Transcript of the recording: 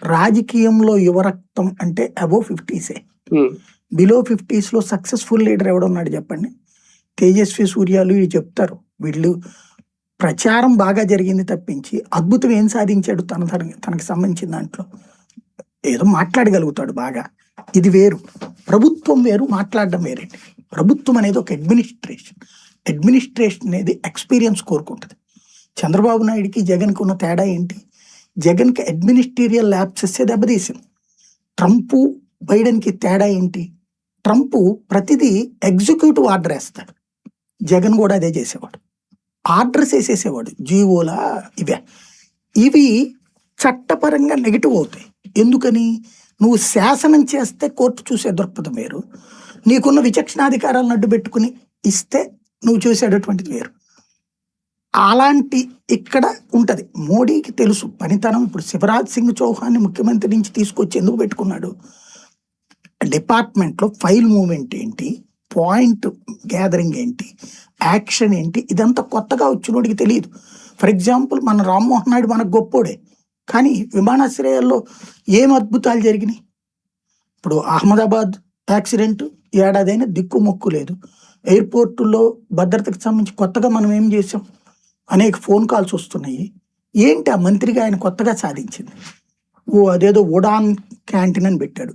రాజకీయంలో యువరక్తం అంటే above 50సే. Below 50స్లో successful leader ఎవడున్నాడు చెప్పండి? తేజస్వి సూర్యాలు ఇవి చెప్తారు. వీళ్ళు ప్రచారం బాగా జరిగింది తప్పించి అద్భుతం ఏం సాధించాడు తనకి సంబంధించిన దాంట్లో? ఏదో మాట్లాడగలుగుతాడు బాగా. ఇది వేరు, ప్రభుత్వం వేరు, మాట్లాడడం వేరేంటి. ప్రభుత్వం అనేది ఒక అడ్మినిస్ట్రేషన్ అనేది ఎక్స్పీరియన్స్ కోరుకుంటుంది. చంద్రబాబు నాయుడికి జగన్కి ఉన్న తేడా ఏంటి? జగన్కి అడ్మినిస్ట్రేరియల్ ల్యాప్సెస్సే దెబ్బతీసింది. ట్రంప్ బైడెన్కి తేడా ఏంటి? ట్రంప్ ప్రతిదీ ఎగ్జిక్యూటివ్ ఆర్డర్ వేస్తాడు, జగన్ కూడా అదే చేసేవాడు. ఆర్డర్స్ వేసేసేవాడు, జీవోలా ఇవి చట్టపరంగా నెగిటివ్ అవుతాయి. ఎందుకని? నువ్వు శాసనం చేస్తే కోర్టు చూసే దృక్పథం వేరు, నీకున్న విచక్షణాధికారాలను అడ్డు పెట్టుకుని ఇస్తే నువ్వు చూసేటటువంటిది వేరు. అలాంటి ఇక్కడ ఉంటుంది. మోడీకి తెలుసు పనితనం. ఇప్పుడు శివరాజ్ సింగ్ చౌహాన్ని ముఖ్యమంత్రి నుంచి తీసుకొచ్చి ఎందుకు పెట్టుకున్నాడు? డిపార్ట్మెంట్లో ఫైల్ మూవ్మెంట్ ఏంటి, పాయింట్ గ్యాదరింగ్ ఏంటి, యాక్షన్ ఏంటి, ఇదంతా కొత్తగా వచ్చినోడికి తెలియదు. ఫర్ ఎగ్జాంపుల్ మన రామ్మోహన్ నాయుడు మనకు గొప్పోడే, కానీ విమానాశ్రయాల్లో ఏం అద్భుతాలు జరిగినాయి? ఇప్పుడు అహ్మదాబాద్ యాక్సిడెంట్ ఏడాదైనా దిక్కు మొక్కు లేదు. ఎయిర్పోర్టుల్లో భద్రతకు సంబంధించి కొత్తగా మనం ఏం చేసాం? అనేక ఫోన్ కాల్స్ వస్తున్నాయి. ఏంటి ఆ మంత్రిగా ఆయన కొత్తగా సాధించింది? అదేదో ఉడాన్ క్యాంటీన్ అని పెట్టాడు.